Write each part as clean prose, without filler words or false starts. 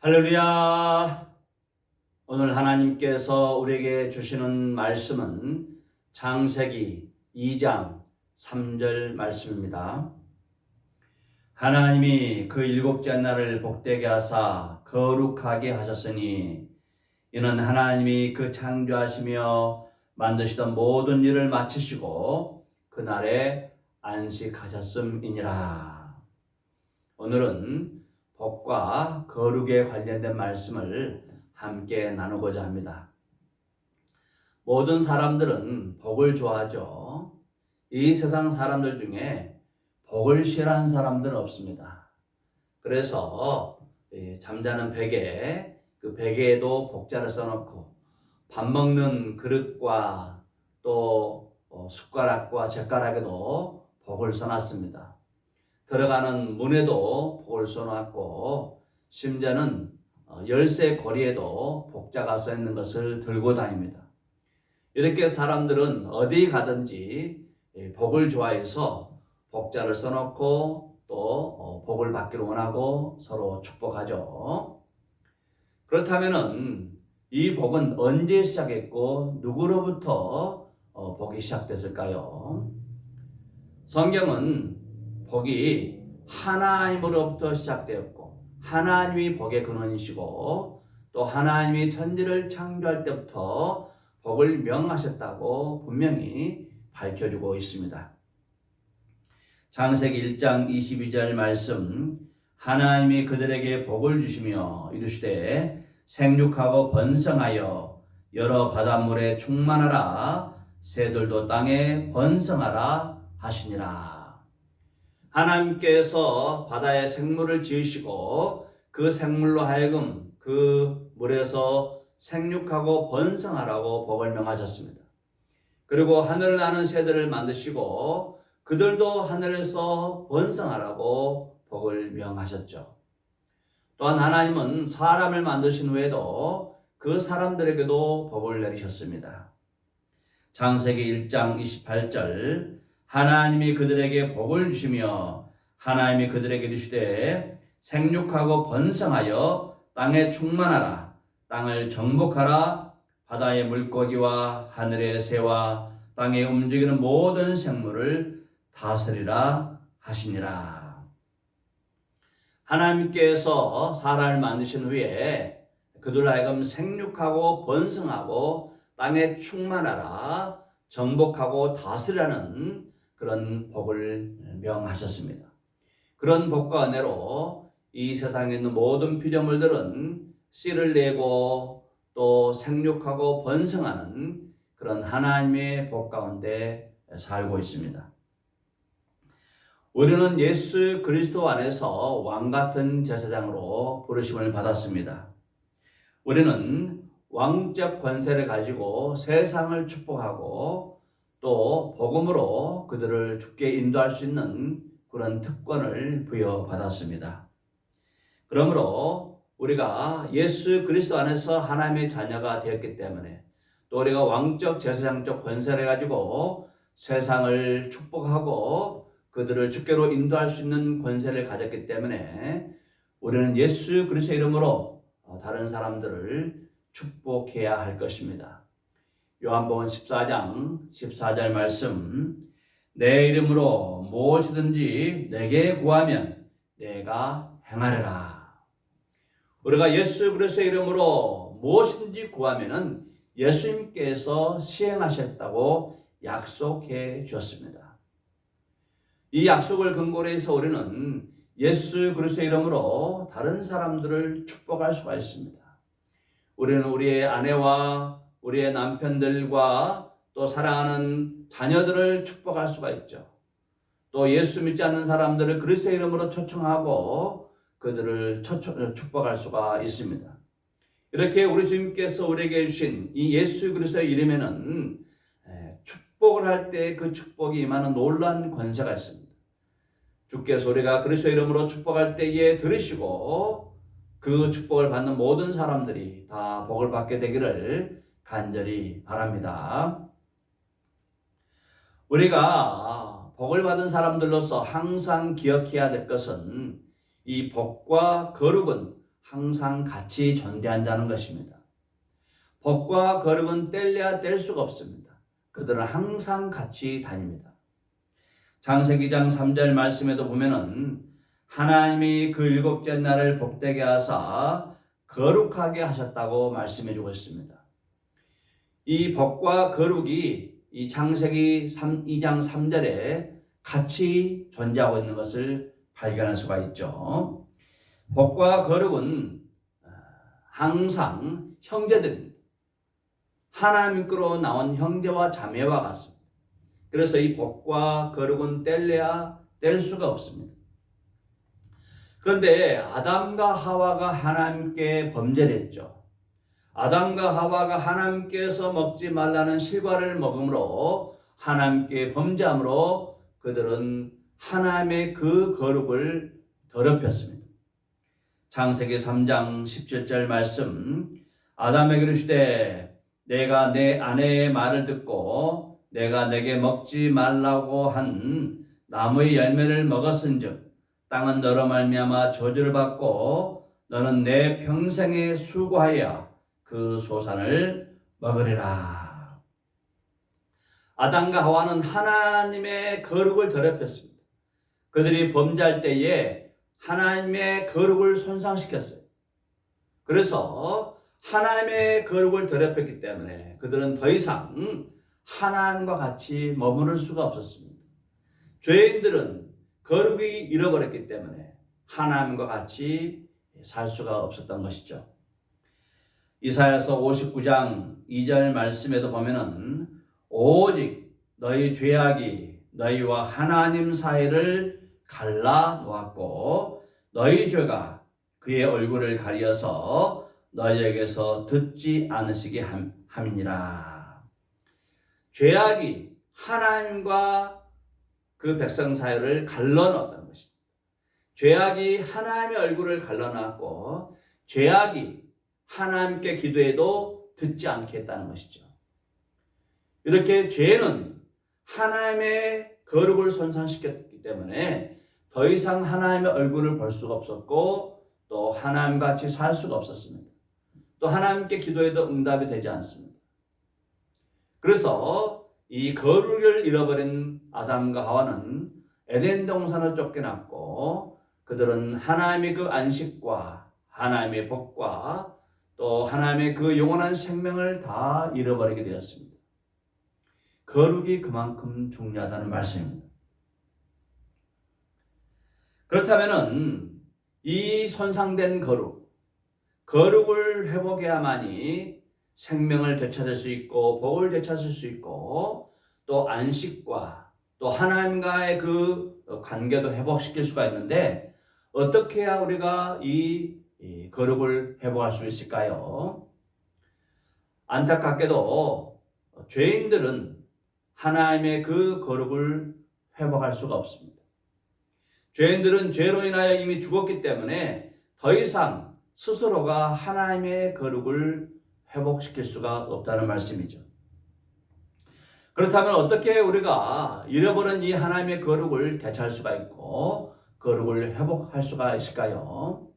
할렐루야! 오늘 하나님께서 우리에게 주시는 말씀은 창세기 2장 3절 말씀입니다. 하나님이 그 일곱째 날을 복되게 하사 거룩하게 하셨으니 이는 하나님이 그 창조하시며 만드시던 모든 일을 마치시고 그날에 안식하셨음이니라. 오늘은 복과 거룩에 관련된 말씀을 함께 나누고자 합니다. 모든 사람들은 복을 좋아하죠. 이 세상 사람들 중에 복을 싫어하는 사람들은 없습니다. 그래서 잠자는 베개, 그 베개에도 복자를 써놓고 밥 먹는 그릇과 또 숟가락과 젓가락에도 복을 써놨습니다. 들어가는 문에도 복을 써놨고 심지어는 열쇠 고리에도 복자가 써있는 것을 들고 다닙니다. 이렇게 사람들은 어디 가든지 복을 좋아해서 복자를 써놓고 또 복을 받기를 원하고 서로 축복하죠. 그렇다면 이 복은 언제 시작했고 누구로부터 복이 시작됐을까요? 성경은 복이 하나님으로부터 시작되었고 하나님이 복의 근원이시고 또 하나님이 천지를 창조할 때부터 복을 명하셨다고 분명히 밝혀주고 있습니다. 창세기 1장 22절 말씀, 하나님이 그들에게 복을 주시며 이르시되 생육하고 번성하여 여러 바닷물에 충만하라 새들도 땅에 번성하라 하시니라. 하나님께서 바다에 생물을 지으시고 그 생물로 하여금 그 물에서 생육하고 번성하라고 복을 명하셨습니다. 그리고 하늘을 나는 새들을 만드시고 그들도 하늘에서 번성하라고 복을 명하셨죠. 또한 하나님은 사람을 만드신 후에도 그 사람들에게도 복을 내리셨습니다. 창세기 1장 28절, 하나님이 그들에게 복을 주시며 하나님이 그들에게 이르시되 생육하고 번성하여 땅에 충만하라 땅을 정복하라 바다의 물고기와 하늘의 새와 땅에 움직이는 모든 생물을 다스리라 하시니라. 하나님께서 사람을 만드신 후에 그들로 하여금 생육하고 번성하고 땅에 충만하라 정복하고 다스리라는 그런 복을 명하셨습니다. 그런 복과 은혜로 이 세상에 있는 모든 피조물들은 씨를 내고 또 생육하고 번성하는 그런 하나님의 복 가운데 살고 있습니다. 우리는 예수 그리스도 안에서 왕같은 제사장으로 부르심을 받았습니다. 우리는 왕적 권세를 가지고 세상을 축복하고 또 복음으로 그들을 주께 인도할 수 있는 그런 특권을 부여받았습니다. 그러므로 우리가 예수 그리스도 안에서 하나님의 자녀가 되었기 때문에 또 우리가 왕적 제사장적 권세를 가지고 세상을 축복하고 그들을 주께로 인도할 수 있는 권세를 가졌기 때문에 우리는 예수 그리스도의 이름으로 다른 사람들을 축복해야 할 것입니다. 요한복음 14장 14절 말씀, 내 이름으로 무엇이든지 내게 구하면 내가 행하리라. 우리가 예수 그리스도의 이름으로 무엇이든지 구하면은 예수님께서 시행하셨다고 약속해 주셨습니다. 이 약속을 근거로 해서 우리는 예수 그리스도의 이름으로 다른 사람들을 축복할 수가 있습니다. 우리는 우리의 아내와 우리의 남편들과 또 사랑하는 자녀들을 축복할 수가 있죠. 또 예수 믿지 않는 사람들을 그리스도의 이름으로 초청하고 그들을 축복할 수가 있습니다. 이렇게 우리 주님께서 우리에게 주신 이 예수 그리스도의 이름에는 축복을 할 때 그 축복이 임하는 놀라운 권세가 있습니다. 주께서 우리가 그리스도의 이름으로 축복할 때에 들으시고 그 축복을 받는 모든 사람들이 다 복을 받게 되기를 간절히 바랍니다. 우리가 복을 받은 사람들로서 항상 기억해야 될 것은 이 복과 거룩은 항상 같이 존재한다는 것입니다. 법과 거룩은 뗄래야 뗄 수가 없습니다. 그들은 항상 같이 다닙니다. 창세기 2장 3절 말씀에도 보면은 하나님이 그 일곱째 날을 복되게 하사 거룩하게 하셨다고 말씀해 주고 있습니다. 이 복과 거룩이 이 창세기 2장 3절에 같이 존재하고 있는 것을 발견할 수가 있죠. 복과 거룩은 항상 형제들입니다. 하나님께로 나온 형제와 자매와 같습니다. 그래서 이 복과 거룩은 뗄래야 뗄 수가 없습니다. 그런데 아담과 하와가 하나님께 범죄를 했죠. 아담과 하와가 하나님께서 먹지 말라는 실과를 먹음으로 하나님께 범죄함으로 그들은 하나님의 그 거룩을 더럽혔습니다. 창세기 3장 17절 말씀, 아담에게 이르시되 내가 내 아내의 말을 듣고 내가 내게 먹지 말라고 한 나무의 열매를 먹었은즉 땅은 너로 말미암아 저주를 받고 너는 내 평생에 수고하여 그 소산을 먹으리라. 아담과 하와는 하나님의 거룩을 더럽혔습니다. 그들이 범죄할 때에 하나님의 거룩을 손상시켰어요. 그래서 하나님의 거룩을 더럽혔기 때문에 그들은 더 이상 하나님과 같이 머무를 수가 없었습니다. 죄인들은 거룩이 잃어버렸기 때문에 하나님과 같이 살 수가 없었던 것이죠. 이사야서 59장 2절 말씀에도 보면은 오직 너희 죄악이 너희와 하나님 사이를 갈라 놓았고 너희 죄가 그의 얼굴을 가리어서 너희에게서 듣지 않으시게 함이니라. 죄악이 하나님과 그 백성 사이를 갈라놓았다는 것입니다. 죄악이 하나님의 얼굴을 갈라놨고 죄악이 하나님께 기도해도 듣지 않게 했다는 것이죠. 이렇게 죄는 하나님의 거룩을 손상시켰기 때문에 더 이상 하나님의 얼굴을 볼 수가 없었고 또 하나님같이 살 수가 없었습니다. 또 하나님께 기도해도 응답이 되지 않습니다. 그래서 이 거룩을 잃어버린 아담과 하와는 에덴 동산을 쫓겨났고 그들은 하나님의 그 안식과 하나님의 복과 또 하나님의 그 영원한 생명을 다 잃어버리게 되었습니다. 거룩이 그만큼 중요하다는 말씀입니다. 그렇다면은 이 손상된 거룩을 회복해야만이 생명을 되찾을 수 있고 복을 되찾을 수 있고 또 안식과 또 하나님과의 그 관계도 회복시킬 수가 있는데 어떻게 해야 우리가 이 거룩을 회복할 수 있을까요? 안타깝게도 죄인들은 하나님의 그 거룩을 회복할 수가 없습니다. 죄인들은 죄로 인하여 이미 죽었기 때문에 더 이상 스스로가 하나님의 거룩을 회복시킬 수가 없다는 말씀이죠. 그렇다면 어떻게 우리가 잃어버린 이 하나님의 거룩을 되찾을 수가 있고 거룩을 회복할 수가 있을까요?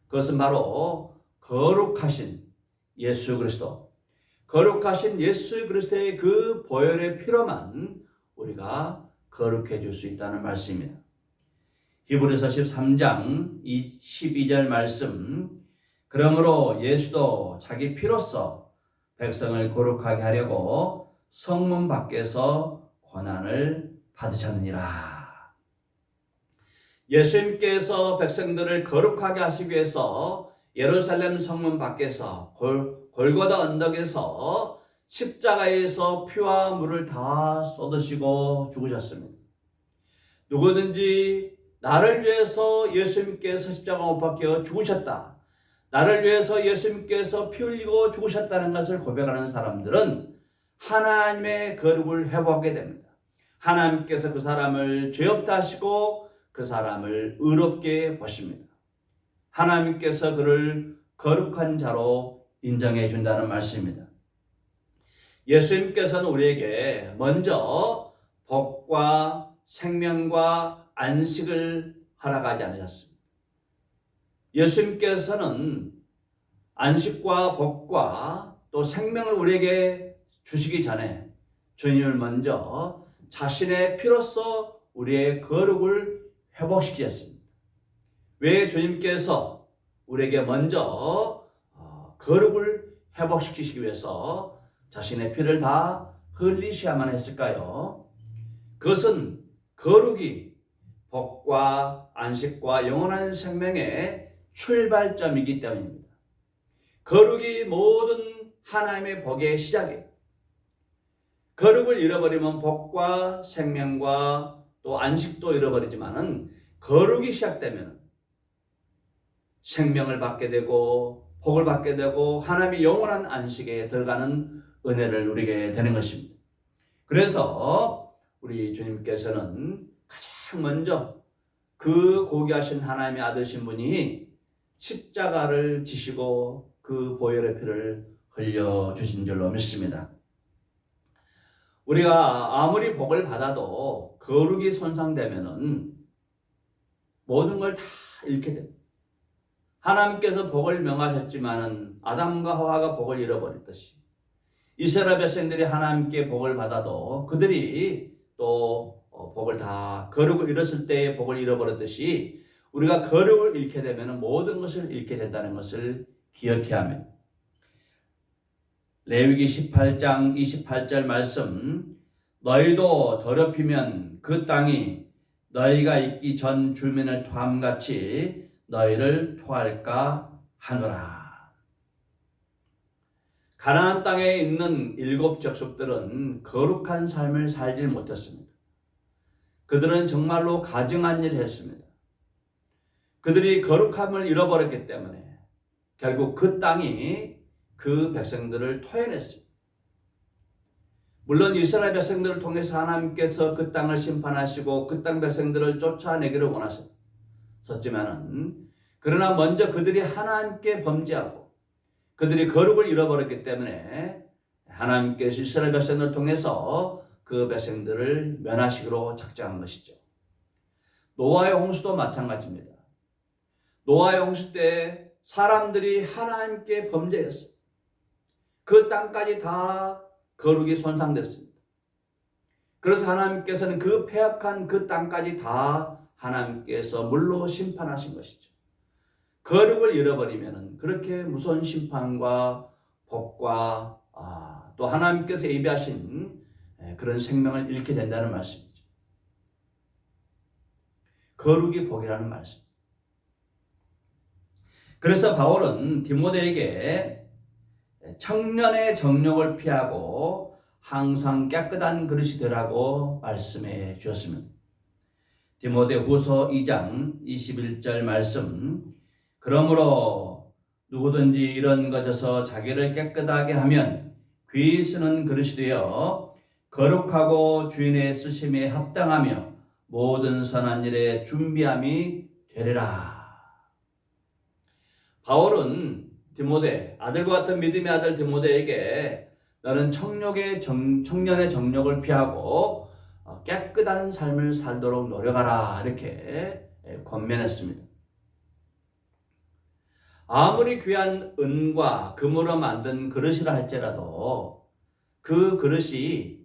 그것은 바로 거룩하신 예수 그리스도, 거룩하신 예수 그리스도의 그 보혈의 피로만 우리가 거룩해 줄 수 있다는 말씀입니다. 히브리서 13장 12절 말씀, 그러므로 예수도 자기 피로써 백성을 거룩하게 하려고 성문 밖에서 고난을 받으셨느니라. 예수님께서 백성들을 거룩하게 하시기 위해서 예루살렘 성문 밖에서 골고다 언덕에서 십자가에서 피와 물을 다 쏟으시고 죽으셨습니다. 누구든지 나를 위해서 예수님께서 십자가 못 박혀 죽으셨다, 나를 위해서 예수님께서 피 흘리고 죽으셨다는 것을 고백하는 사람들은 하나님의 거룩을 회복하게 됩니다. 하나님께서 그 사람을 죄 없다 하시고 그 사람을 의롭게 보십니다. 하나님께서 그를 거룩한 자로 인정해 준다는 말씀입니다. 예수님께서는 우리에게 먼저 복과 생명과 안식을 허락하지 않으셨습니다. 예수님께서는 안식과 복과 또 생명을 우리에게 주시기 전에 주님을 먼저 자신의 피로써 우리의 거룩을 회복시키셨습니다. 왜 주님께서 우리에게 먼저 거룩을 회복시키시기 위해서 자신의 피를 다 흘리셔야만 했을까요? 그것은 거룩이 복과 안식과 영원한 생명의 출발점이기 때문입니다. 거룩이 모든 하나님의 복의 시작이에요. 거룩을 잃어버리면 복과 생명과 또 안식도 잃어버리지만은 거룩이 시작되면 생명을 받게 되고 복을 받게 되고 하나님의 영원한 안식에 들어가는 은혜를 누리게 되는 것입니다. 그래서 우리 주님께서는 가장 먼저 그 고귀하신 하나님의 아들신 분이 십자가를 지시고 그 보혈의 피를 흘려주신 줄로 믿습니다. 우리가 아무리 복을 받아도 거룩이 손상되면은 모든 걸 다 잃게 됩니다. 하나님께서 복을 명하셨지만은 아담과 하와가 복을 잃어버렸듯이 이스라엘 백성들이 하나님께 복을 받아도 그들이 또 복을 다 거룩을 잃었을 때의 복을 잃어버렸듯이 우리가 거룩을 잃게 되면 모든 것을 잃게 된다는 것을 기억해야 합니다. 레위기 18장 28절 말씀, 너희도 더럽히면 그 땅이 너희가 있기 전 주민을 토함같이 너희를 토할까 하노라. 가나안 땅에 있는 7 족속들은 거룩한 삶을 살지 못했습니다. 그들은 정말로 가증한 일을 했습니다. 그들이 거룩함을 잃어버렸기 때문에 결국 그 땅이 그 백성들을 토해냈습니다. 물론 이스라엘 백성들을 통해서 하나님께서 그 땅을 심판하시고 그 땅 백성들을 쫓아내기를 원하셨지만은 그러나 먼저 그들이 하나님께 범죄하고 그들이 거룩을 잃어버렸기 때문에 하나님께서 이스라엘 백성들을 통해서 그 백성들을 멸하시기로 작정한 것이죠. 노아의 홍수도 마찬가지입니다. 노아의 홍수 때 사람들이 하나님께 범죄했어요. 그 땅까지 다 거룩이 손상됐습니다. 그래서 하나님께서는 그 패역한 그 땅까지 다 하나님께서 물로 심판하신 것이죠. 거룩을 잃어버리면 그렇게 무서운 심판과 복과 또 하나님께서 예비하신 그런 생명을 잃게 된다는 말씀이죠. 거룩이 복이라는 말씀. 그래서 바울은 디모데에게 청년의 정욕을 피하고 항상 깨끗한 그릇이 되라고 말씀해 주셨습니다. 디모데후서 2장 21절 말씀, 그러므로 누구든지 이런 것에서 자기를 깨끗하게 하면 귀히 쓰는 그릇이 되어 거룩하고 주인의 쓰심에 합당하며 모든 선한 일에 준비함이 되리라. 바울은 디모데, 아들과 같은 믿음의 아들 디모데에게 너는 청년의 정욕을 피하고 깨끗한 삶을 살도록 노력하라 이렇게 권면했습니다. 아무리 귀한 은과 금으로 만든 그릇이라 할지라도 그 그릇이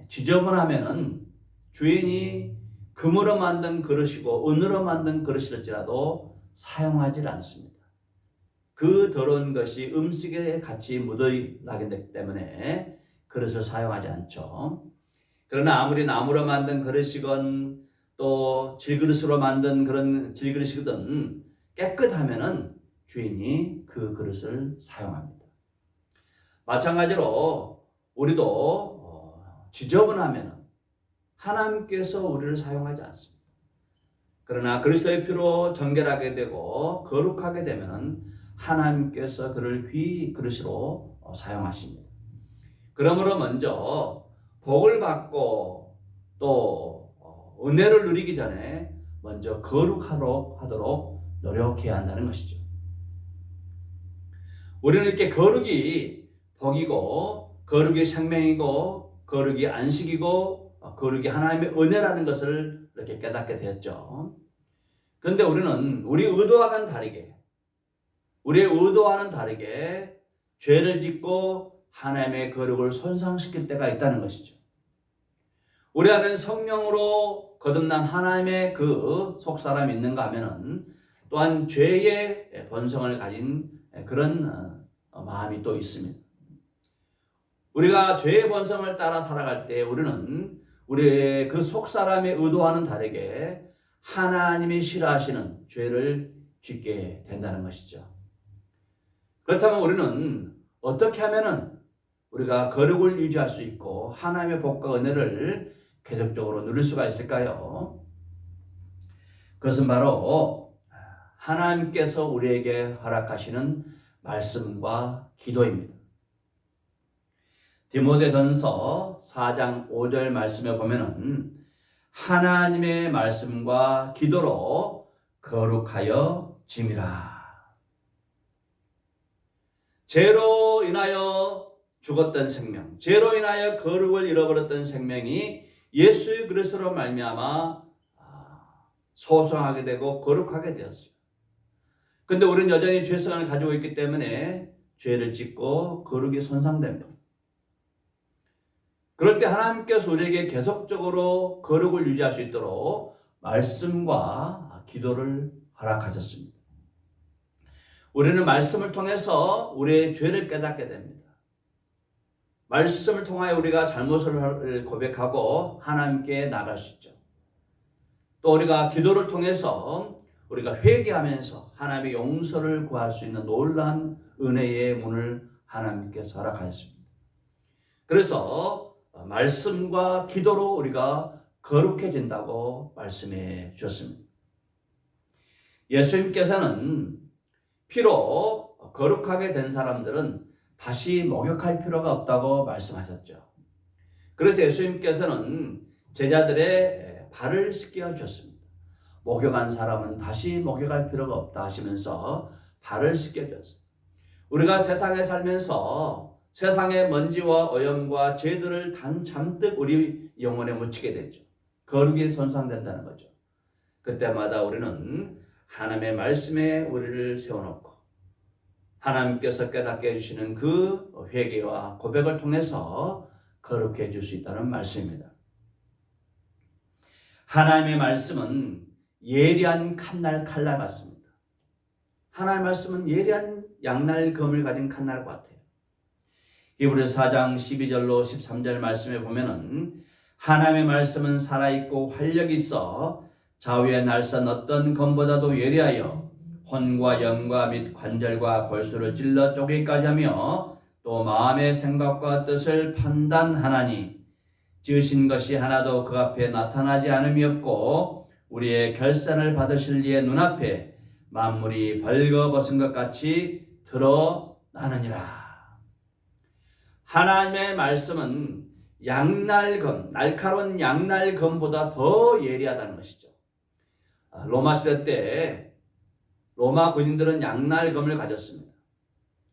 지저분하면은 주인이 금으로 만든 그릇이고 은으로 만든 그릇일지라도 사용하지 않습니다. 그 더러운 것이 음식에 같이 묻어나게 되기 때문에 그릇을 사용하지 않죠. 그러나 아무리 나무로 만든 그릇이건 또 질그릇으로 만든 그런 질그릇이거든 깨끗하면은 주인이 그 그릇을 사용합니다. 마찬가지로 우리도 지저분하면은 하나님께서 우리를 사용하지 않습니다. 그러나 그리스도의 피로 정결하게 되고 거룩하게 되면은 하나님께서 그를 귀히 그릇으로 사용하십니다. 그러므로 먼저 복을 받고 또 은혜를 누리기 전에 먼저 거룩하도록 노력해야 한다는 것이죠. 우리는 이렇게 거룩이 복이고 거룩이 생명이고 거룩이 안식이고 거룩이 하나님의 은혜라는 것을 이렇게 깨닫게 되었죠. 그런데 우리는 우리 의도와는 다르게 우리의 의도와는 다르게 죄를 짓고 하나님의 거룩을 손상시킬 때가 있다는 것이죠. 우리 안에 성령으로 거듭난 하나님의 그 속사람이 있는가 하면은 또한 죄의 본성을 가진 그런 마음이 또 있습니다. 우리가 죄의 본성을 따라 살아갈 때 우리는 우리의 그 속사람의 의도와는 다르게 하나님이 싫어하시는 죄를 짓게 된다는 것이죠. 그렇다면 우리는 어떻게 하면은 우리가 거룩을 유지할 수 있고 하나님의 복과 은혜를 계속적으로 누릴 수가 있을까요? 그것은 바로 하나님께서 우리에게 허락하시는 말씀과 기도입니다. 디모데전서 4장 5절 말씀에 보면은 하나님의 말씀과 기도로 거룩하여 짐이라. 죄로 인하여 죽었던 생명, 죄로 인하여 거룩을 잃어버렸던 생명이 예수 그리스도로 말미암아 소성하게 되고 거룩하게 되었어요. 그런데 우리는 여전히 죄성을 가지고 있기 때문에 죄를 짓고 거룩이 손상됩니다. 그럴 때 하나님께서 우리에게 계속적으로 거룩을 유지할 수 있도록 말씀과 기도를 허락하셨습니다. 우리는 말씀을 통해서 우리의 죄를 깨닫게 됩니다. 말씀을 통하여 우리가 잘못을 고백하고 하나님께 나갈 수 있죠. 또 우리가 기도를 통해서 우리가 회개하면서 하나님의 용서를 구할 수 있는 놀라운 은혜의 문을 하나님께서 허락하셨습니다. 그래서 말씀과 기도로 우리가 거룩해진다고 말씀해 주셨습니다. 예수님께서는 피로 거룩하게 된 사람들은 다시 목욕할 필요가 없다고 말씀하셨죠. 그래서 예수님께서는 제자들의 발을 씻겨 주셨습니다. 목욕한 사람은 다시 목욕할 필요가 없다 하시면서 발을 씻겨 주셨습니다. 우리가 세상에 살면서 세상의 먼지와 오염과 죄들을 잔뜩 우리 영혼에 묻히게 되죠. 거룩이 손상된다는 거죠. 그때마다 우리는 하나님의 말씀에 우리를 세워놓고 하나님께서 깨닫게 해주시는 그 회개와 고백을 통해서 거룩해 줄 수 있다는 말씀입니다. 하나님의 말씀은 예리한 칼날 같습니다. 하나님의 말씀은 예리한 양날검을 가진 칼날 같아요. 히브리서 4장 12절로 13절 말씀에 보면은 하나님의 말씀은 살아있고 활력이 있어 좌우의 날선 어떤 검보다도 예리하여 혼과 영과 및 관절과 골수를 찔러 쪼개기까지 하며 또 마음의 생각과 뜻을 판단하나니 지으신 것이 하나도 그 앞에 나타나지 않음이 없고 우리의 결산을 받으실 이의 눈앞에 만물이 벌거벗은 것 같이 드러나느니라. 하나님의 말씀은 양날검, 날카로운 양날검보다 더 예리하다는 것이죠. 로마 시대 때 로마 군인들은 양날검을 가졌습니다.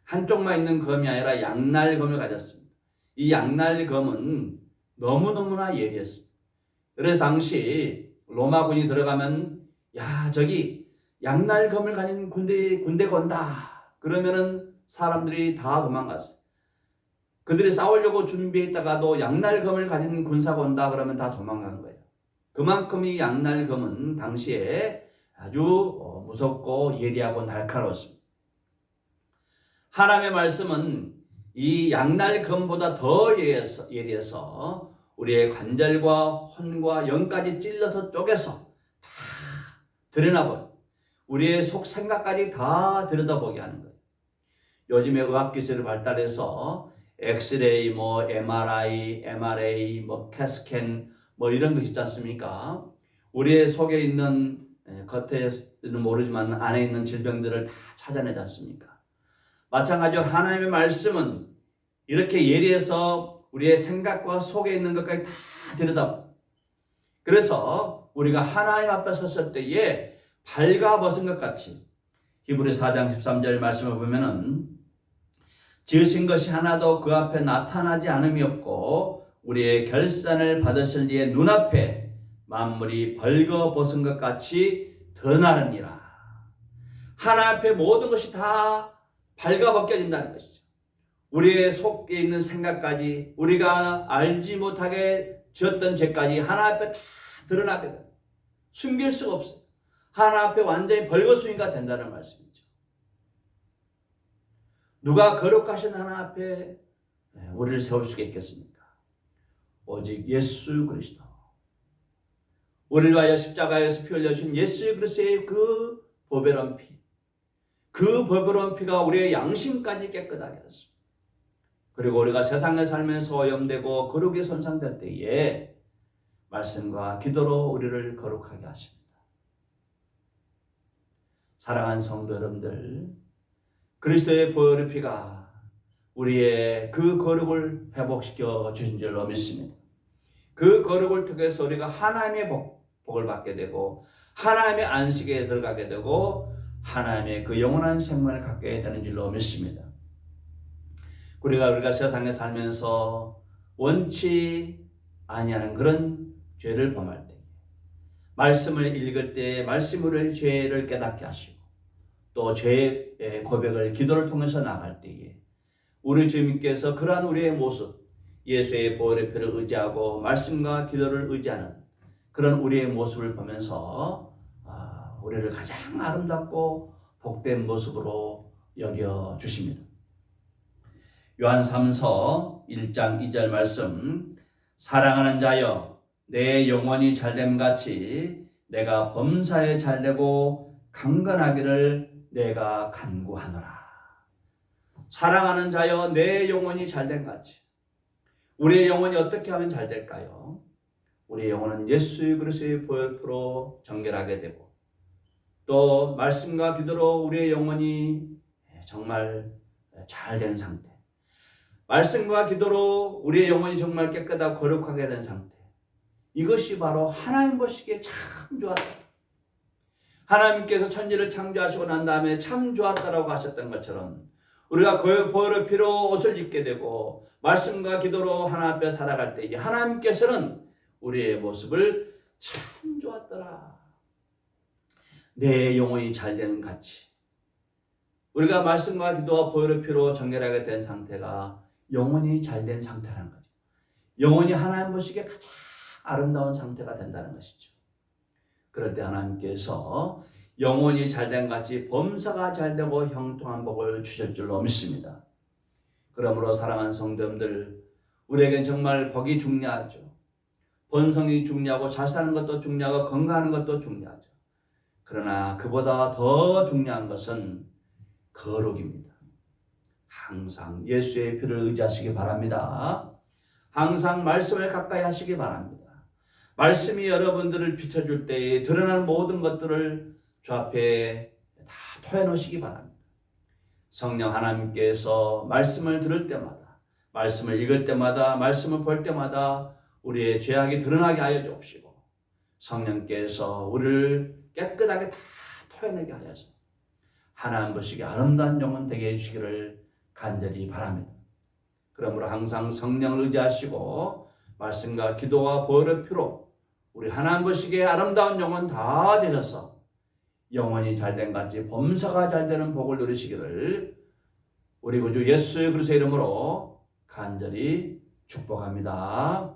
한쪽만 있는 검이 아니라 양날검을 가졌습니다. 이 양날검은 너무너무나 예리했습니다. 그래서 당시 로마 군이 들어가면 저기 양날검을 가진 군대가 온다. 그러면은 사람들이 다 도망갔어요. 그들이 싸우려고 준비했다가도 양날검을 가진 군사가 온다 그러면 다 도망간 거예요. 그만큼 이 양날검은 당시에 아주 무섭고 예리하고 날카로웠습니다. 하나님의 말씀은 이 양날검보다 더 예리해서 우리의 관절과 혼과 영까지 찔러서 쪼개서 다 들여다보고 우리의 속 생각까지 다 들여다보게 하는 거예요. 요즘에 의학기술이 발달해서 엑스레이, MRI, 캐스캔 이런 거 있지 않습니까? 우리의 속에 있는 겉에는 모르지만 안에 있는 질병들을 다 찾아내지 않습니까? 마찬가지로 하나님의 말씀은 이렇게 예리해서 우리의 생각과 속에 있는 것까지 다 들여다보고 그래서 우리가 하나님 앞에 섰을 때에 발가벗은 것 같이 히브리서 4장 13절 말씀을 보면은 지으신 것이 하나도 그 앞에 나타나지 않음이 없고 우리의 결산을 받으실 이의 눈앞에 만물이 벌거벗은 것 같이 드러나느니라. 하나님 앞에 모든 것이 다 발가벗겨진다는 것이죠. 우리의 속에 있는 생각까지, 우리가 알지 못하게 지었던 죄까지 하나님 앞에 다 드러나게 됩니다. 숨길 수가 없어요. 하나님 앞에 완전히 벌거숭이가 된다는 말씀이죠. 누가 거룩하신 하나님 앞에 우리를 세울 수가 있겠습니까? 오직 예수 그리스도. 우리를 위하여 십자가에서 피 흘려주신 예수 그리스도의 그 보배로운 피. 그 보배로운 피가 우리의 양심까지 깨끗하게 했습니다. 그리고 우리가 세상에 살면서 오염되고 거룩이 손상될 때에 말씀과 기도로 우리를 거룩하게 하십니다. 사랑하는 성도 여러분들, 그리스도의 보혈의 피가 우리의 그 거룩을 회복시켜 주신 줄로 믿습니다. 그 거룩을 통해서 우리가 하나님의 복을 받게 되고 하나님의 안식에 들어가게 되고 하나님의 그 영원한 생명을 갖게 되는 줄로 믿습니다. 우리가 세상에 살면서 원치 아니하는 그런 죄를 범할 때, 말씀을 읽을 때 말씀으로 죄를 깨닫게 하시고 또 죄의 고백을 기도를 통해서 나갈 때에 우리 주님께서 그러한 우리의 모습, 예수의 보혈의 피를 의지하고 말씀과 기도를 의지하는 그런 우리의 모습을 보면서 우리를 가장 아름답고 복된 모습으로 여겨주십니다. 요한 3서 1장 2절 말씀, 사랑하는 자여 내 영혼이 잘됨같이 내가 범사에 잘되고 강건하기를 내가 간구하노라. 사랑하는 자여 내 영혼이 잘됨같이. 우리의 영혼이 어떻게 하면 잘될까요? 우리의 영혼은 예수 그리스도의 보혈로 정결하게 되고 또 말씀과 기도로 우리의 영혼이 정말 잘된 상태, 말씀과 기도로 우리의 영혼이 정말 깨끗하고 거룩하게 된 상태, 이것이 바로 하나님 보시기에 참 좋았다. 하나님께서 천지를 창조하시고 난 다음에 참 좋았다라고 하셨던 것처럼 우리가 그 보혈의 피로 옷을 입게 되고 말씀과 기도로 하나님 앞에 살아갈 때 하나님께서는 우리의 모습을 참 좋았더라. 내 영혼이 잘되는 같이 우리가 말씀과 기도와 보혈의 피로 정결하게 된 상태가 영혼이 잘된 상태라는 거죠. 영혼이 하나님 보시기에 가장 아름다운 상태가 된다는 것이죠. 그럴 때 하나님께서 영혼이 잘된 같이 범사가 잘되고 형통한 복을 주실 줄로 믿습니다. 그러므로 사랑하는 성도님들, 우리에겐 정말 복이 중요하죠. 번성이 중요하고 잘 사는 것도 중요하고 건강하는 것도 중요하죠. 그러나 그보다 더 중요한 것은 거룩입니다. 항상 예수의 피를 의지하시기 바랍니다. 항상 말씀을 가까이 하시기 바랍니다. 말씀이 여러분들을 비춰줄 때에 드러나는 모든 것들을 주 앞에 다 토해놓으시기 바랍니다. 성령 하나님께서 말씀을 들을 때마다, 말씀을 읽을 때마다, 말씀을 볼 때마다 우리의 죄악이 드러나게 하여 주옵시고 성령께서 우리를 깨끗하게 다 토해내게 하여서 하나님 보시기에 아름다운 영혼 되게 해주시기를 간절히 바랍니다. 그러므로 항상 성령을 의지하시고 말씀과 기도와 보혈의 피로 우리 하나님 보시기에 아름다운 영혼 다 되셔서 영혼이 잘된 같이 범사가 잘되는 복을 누리시기를 우리 구주 예수 그리스도의 이름으로 간절히 축복합니다.